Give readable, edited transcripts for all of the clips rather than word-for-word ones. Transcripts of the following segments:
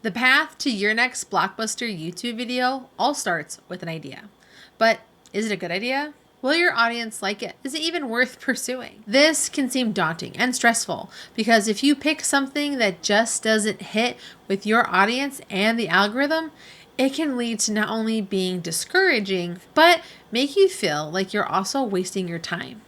The path to your next blockbuster YouTube video all starts with an idea. But is it a good idea? Will your audience like it? Is it even worth pursuing? This can seem daunting and stressful because if you pick something that just doesn't hit with your audience and the algorithm, it can lead to not only being discouraging, but make you feel like you're also wasting your time.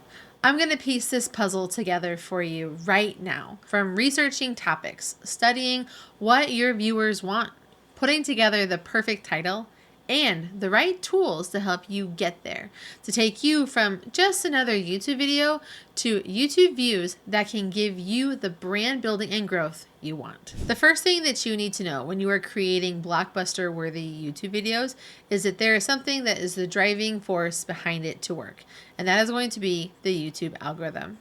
I'm going to piece this puzzle together for you right now, from researching topics, studying what your viewers want, putting together the perfect title, and the right tools to help you get there, to take you from just another YouTube video to YouTube views that can give you the brand building and growth you want. The first thing that you need to know when you are creating blockbuster worthy YouTube videos is that there is something that is the driving force behind it to work, and that is going to be the YouTube algorithm.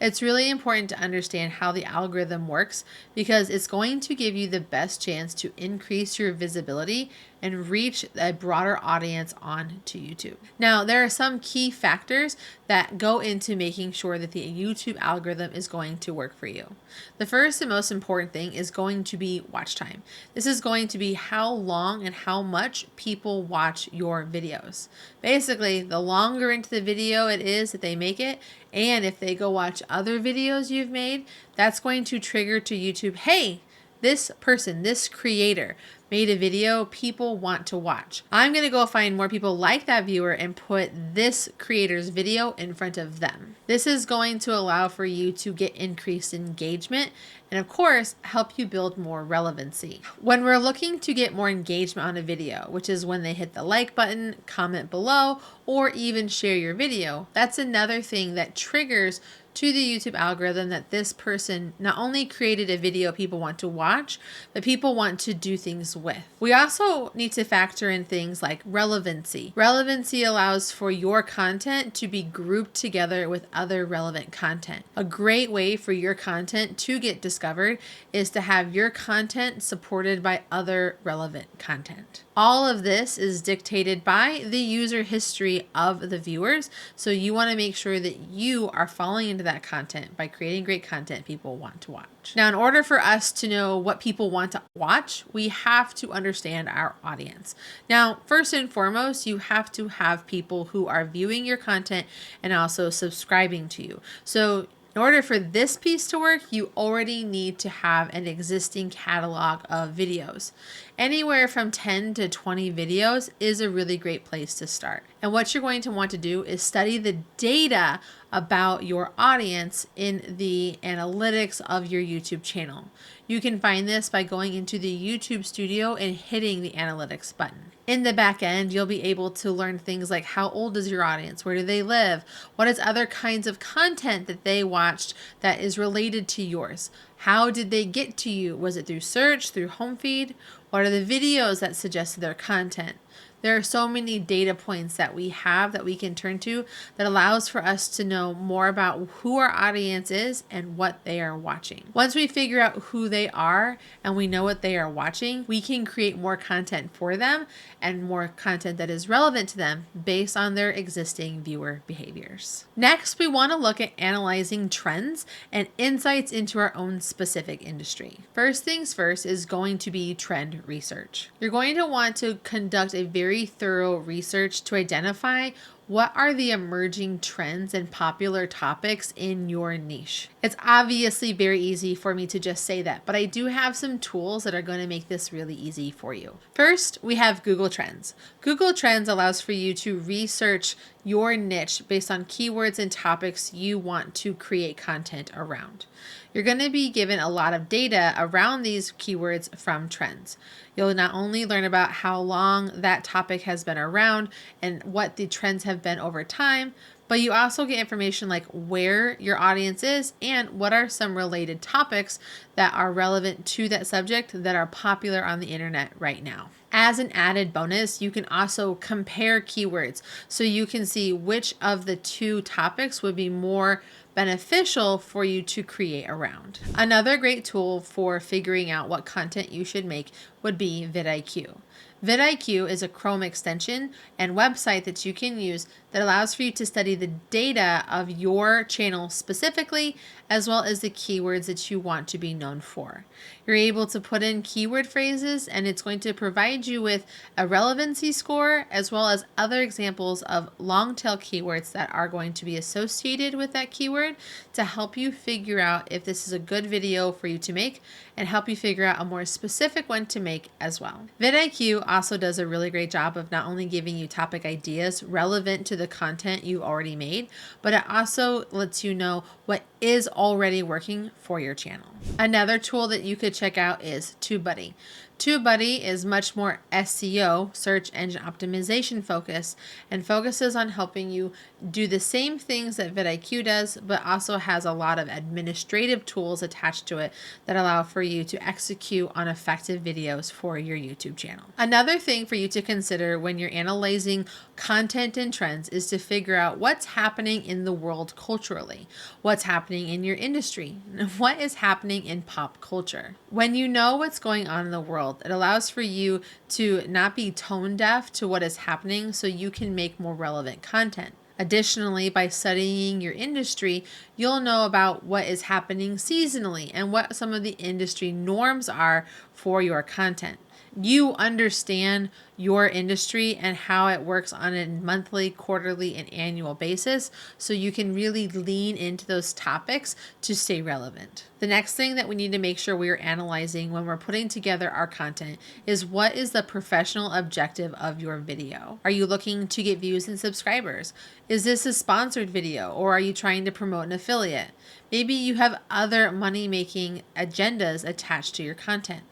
It's really important to understand how the algorithm works because it's going to give you the best chance to increase your visibility and reach a broader audience onto YouTube. Now, there are some key factors that go into making sure that the YouTube algorithm is going to work for you. The first and most important thing is going to be watch time. This is going to be how long and how much people watch your videos. Basically, the longer into the video it is that they make it, and if they go watch other videos you've made, that's going to trigger to YouTube, hey, this person, this creator made a video people want to watch. I'm going to go find more people like that viewer and put this creator's video in front of them. This is going to allow for you to get increased engagement and, of course, help you build more relevancy. When we're looking to get more engagement on a video, which is when they hit the like button, comment below, or even share your video, that's another thing that triggers to the YouTube algorithm that this person not only created a video people want to watch, but people want to do things with. We also need to factor in things like relevancy. Relevancy allows for your content to be grouped together with other relevant content. A great way for your content to get discovered is to have your content supported by other relevant content. All of this is dictated by the user history of the viewers, so you want to make sure that you are falling into that content by creating great content people want to watch. Now, in order for us to know what people want to watch, we have to understand our audience. Now, first and foremost, you have to have people who are viewing your content and also subscribing to you. So in order for this piece to work, you already need to have an existing catalog of videos. Anywhere from 10 to 20 videos is a really great place to start. And what you're going to want to do is study the data about your audience in the analytics of your YouTube channel. You can find this by going into the YouTube studio and hitting the analytics button. In the back end, you'll be able to learn things like how old is your audience? Where do they live? What is other kinds of content that they watched that is related to yours? How did they get to you? Was it through search, through home feed? What are the videos that suggested their content? There are so many data points that we have that we can turn to that allows for us to know more about who our audience is and what they are watching. Once we figure out who they are and we know what they are watching, we can create more content for them and more content that is relevant to them based on their existing viewer behaviors. Next, we want to look at analyzing trends and insights into our own specific industry. First things first is going to be trend research. You're going to want to conduct a very thorough research to identify what are the emerging trends and popular topics in your niche. It's obviously very easy for me to just say that, but I do have some tools that are going to make this really easy for you. First, we have Google Trends. Google Trends allows for you to research your niche based on keywords and topics you want to create content around. You're going to be given a lot of data around these keywords from trends. You'll not only learn about how long that topic has been around and what the trends have been over time, but you also get information like where your audience is and what are some related topics that are relevant to that subject that are popular on the internet right now. As an added bonus, you can also compare keywords so you can see which of the two topics would be more beneficial for you to create around. Another great tool for figuring out what content you should make would be vidIQ. vidIQ is a Chrome extension and website that you can use that allows for you to study the data of your channel specifically, as well as the keywords that you want to be known for. You're able to put in keyword phrases, and it's going to provide you with a relevancy score as well as other examples of long tail keywords that are going to be associated with that keyword to help you figure out if this is a good video for you to make and help you figure out a more specific one to make as well. vidIQ also does a really great job of not only giving you topic ideas relevant to the content you already made, but it also lets you know what is already working for your channel. Another tool that you could check out is TubeBuddy. TubeBuddy is much more SEO, search engine optimization focused, and focuses on helping you do the same things that vidIQ does, but also has a lot of administrative tools attached to it that allow for you to execute on effective videos for your YouTube channel. Another thing for you to consider when you're analyzing content and trends is to figure out what's happening in the world culturally, what's happening in your industry, and what is happening in pop culture. When you know what's going on in the world, it allows for you to not be tone deaf to what is happening so you can make more relevant content. Additionally, by studying your industry, you'll know about what is happening seasonally and what some of the industry norms are for your content. You understand your industry and how it works on a monthly, quarterly, and annual basis, so you can really lean into those topics to stay relevant. The next thing that we need to make sure we're analyzing when we're putting together our content is what is the professional objective of your video? Are you looking to get views and subscribers? Is this a sponsored video, or are you trying to promote an affiliate? Maybe you have other money-making agendas attached to your content.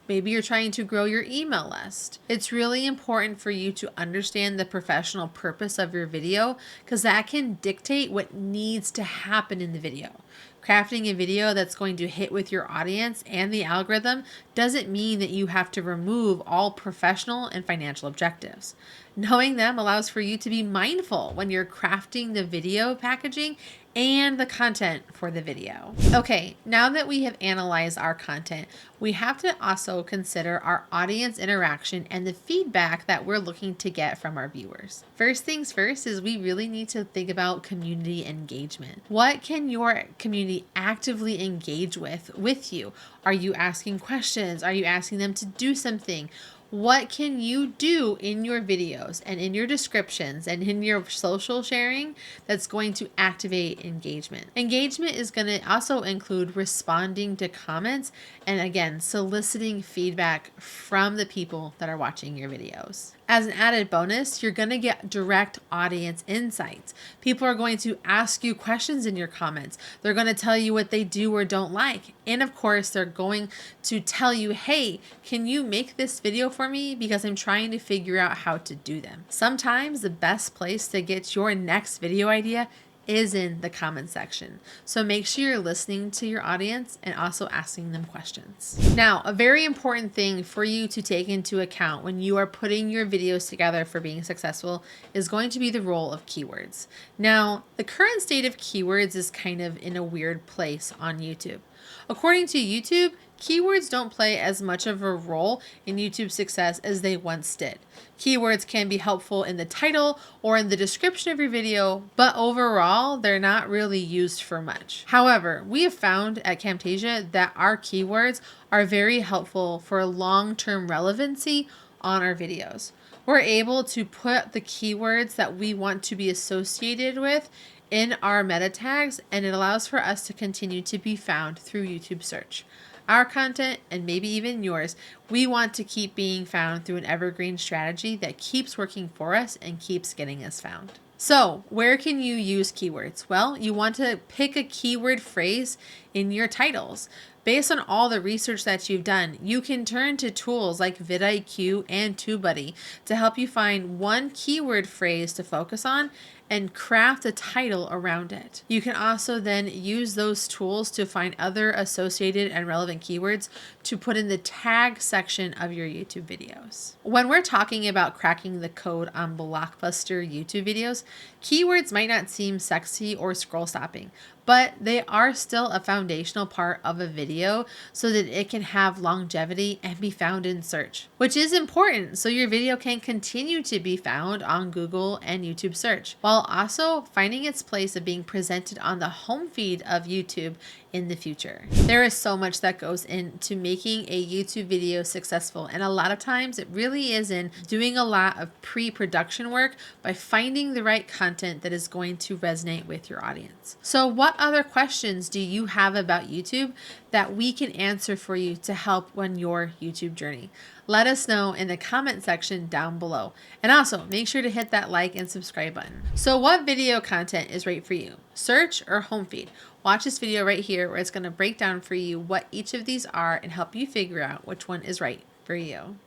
Maybe you're trying to grow your email list. It's really important for you to understand the professional purpose of your video because that can dictate what needs to happen in the video. Crafting a video that's going to hit with your audience and the algorithm doesn't mean that you have to remove all professional and financial objectives. Knowing them allows for you to be mindful when you're crafting the video packaging and the content for the video. Okay, now that we have analyzed our content, we have to also consider our audience interaction and the feedback that we're looking to get from our viewers. First things first is we really need to think about community engagement. What can your community actively engage with you? Are you asking questions? Are you asking them to do something? What can you do in your videos and in your descriptions and in your social sharing that's going to activate engagement? Engagement is going to also include responding to comments and, again, soliciting feedback from the people that are watching your videos. As an added bonus, you're going to get direct audience insights. People are going to ask you questions in your comments. They're going to tell you what they do or don't like. And of course, they're going to tell you, hey, can you make this video for me? Because I'm trying to figure out how to do them. Sometimes the best place to get your next video idea is in the comment section. So make sure you're listening to your audience and also asking them questions. Now, a very important thing for you to take into account when you are putting your videos together for being successful is going to be the role of keywords. Now, the current state of keywords is kind of in a weird place on YouTube. According to YouTube, keywords don't play as much of a role in YouTube's success as they once did. Keywords can be helpful in the title or in the description of your video, but overall, they're not really used for much. However, we have found at Camtasia that our keywords are very helpful for long-term relevancy on our videos. We're able to put the keywords that we want to be associated with in our meta tags, and it allows for us to continue to be found through YouTube search. Our content, and maybe even yours, we want to keep being found through an evergreen strategy that keeps working for us and keeps getting us found. So, where can you use keywords? Well, you want to pick a keyword phrase in your titles. Based on all the research that you've done, you can turn to tools like vidIQ and TubeBuddy to help you find one keyword phrase to focus on and craft a title around it. You can also then use those tools to find other associated and relevant keywords to put in the tag section of your YouTube videos. When we're talking about cracking the code on blockbuster YouTube videos, keywords might not seem sexy or scroll stopping, but they are still a foundational part of a video so that it can have longevity and be found in search, which is important so your video can continue to be found on Google and YouTube search, while while also finding its place of being presented on the home feed of YouTube in the future. There is so much that goes into making a YouTube video successful, and a lot of times it really is in doing a lot of pre-production work by finding the right content that is going to resonate with your audience. So what other questions do you have about YouTube that we can answer for you to help on your YouTube journey? Let us know in the comment section down below. And also make sure to hit that like and subscribe button. So what video content is right for you? Search or home feed? Watch this video right here where it's going to break down for you what each of these are and help you figure out which one is right for you.